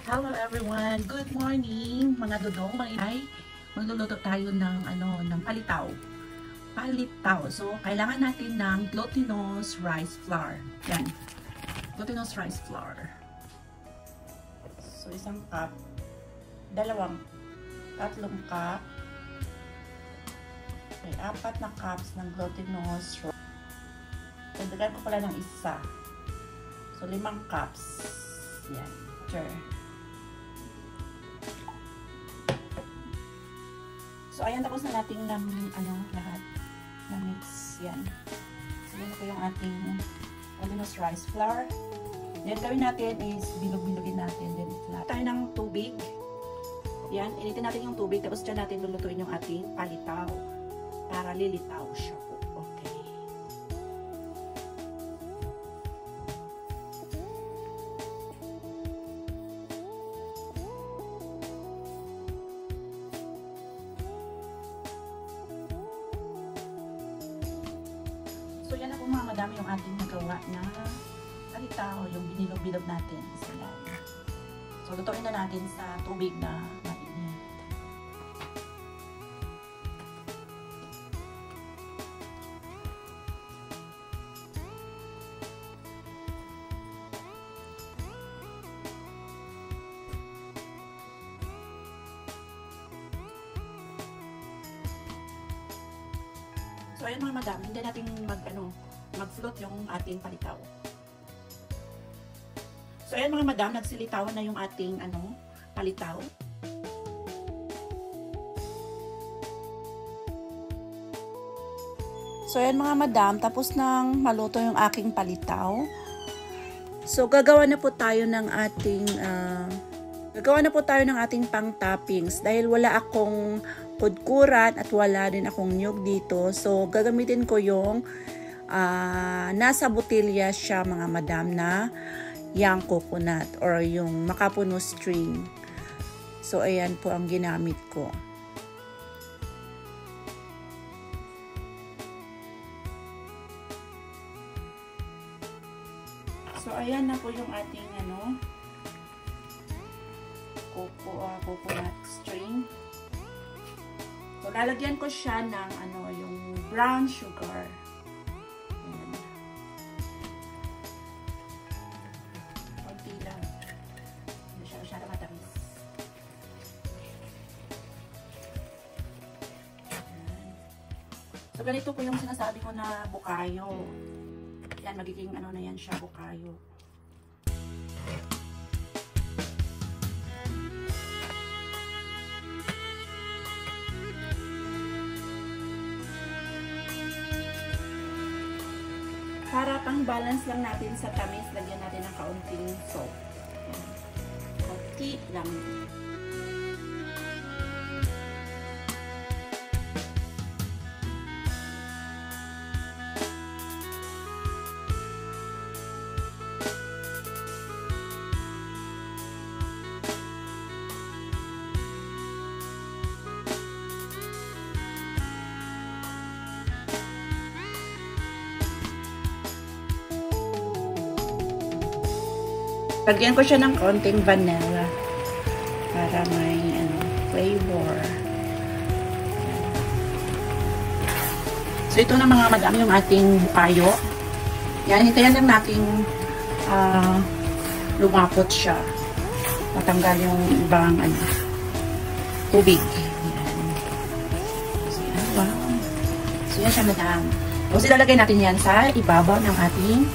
Hello everyone! Good morning mga dudong, mga inay. Magluluto tayo ng palitaw. Palitaw. So, kailangan natin ng glutinous rice flour. Yan. Glutinous rice flour. So, isang cup. Tatlong cup. Okay, 4 na cups ng glutinous rice. Dagdagan ko pala ng isa. So, 5 cups. Yan. Sure. So, ayan, tapos na natin lahat na mix. Yan. Sabihin ko yung ating glutinous rice flour. Then, gawin natin is bilog-bilogin natin. Then, flat. Tayo ng tubig. Yan, initin natin yung tubig. Tapos, dyan natin lulutuin yung ating palitaw. Para lilitaw siya po. Okay. So, yan na po mga madami yung ating nagawa na palitaw, yung binilog-bilog natin. So, yan. So, lutuin na natin sa tubig na mainit. So, ayan mga madam, hindi natin mag-float yung ating palitaw. So, ayan mga madam, nagsilitawan na yung ating palitaw. So, ayan mga madam, tapos nang maluto yung aking palitaw. So, gagawa na po tayo ng ating pang-toppings dahil wala akong kudkuran at wala din akong niyog dito. So, gagamitin ko yung nasa botilya siya mga madam na young coconut or yung makapuno string. So, ayan po ang ginamit ko. So, ayan na po yung ating coconut string. So, lalagyan ko siya ng yung brown sugar. Ayan. Konti lang. Hindi siya masyadong matamis. Ayan. So, ganito po yung sinasabi ko na bukayo. Yan, magiging na yan siya, bukayo. Para pang-balance lang natin sa tamis, lagyan natin ng kaunting salt. Kaunti lang. Lagyan ko siya ng konting vanilla para may flavor. So, ito na mga madami yung ating bukayo. Yan, hintayan lang natin lumapot siya. Matanggal yung ibang tubig. Yan. So, yan, wow. So, yan siya madam. So, ilalagay natin yan sa ibabaw ng ating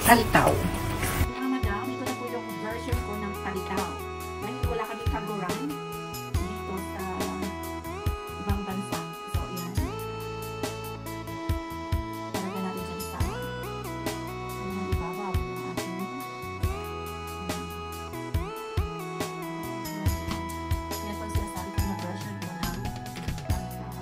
palitaw. Mga madam, ito na po yung version ko ng palitaw. Dahil wala kami kaguran dito sa ibang bansa. So, yan. Talagyan natin dyan sa ibabaw yung ating yan po sinasabi ko na version ko ng palitaw.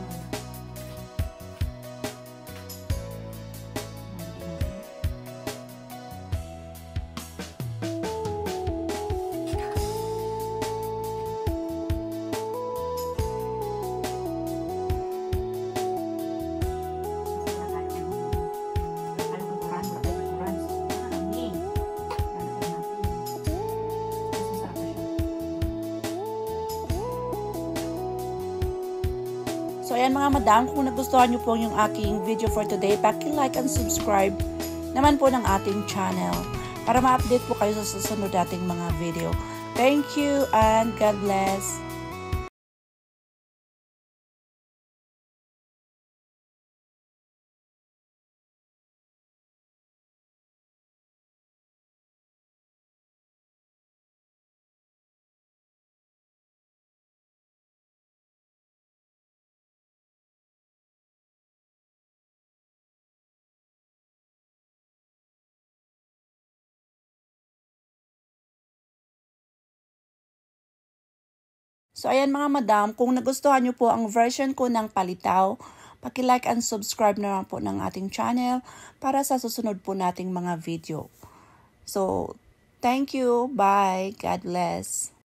So ayan mga madam, kung nagustuhan nyo po yung aking video for today, paki-like and subscribe naman po ng ating channel para ma-update po kayo sa susunod nating mga video. Thank you and God bless. So ayan mga madam, kung nagustuhan nyo po ang version ko ng palitaw, paki-like and subscribe na lang po ng ating channel para sa susunod po nating mga video. So, thank you. Bye. God bless.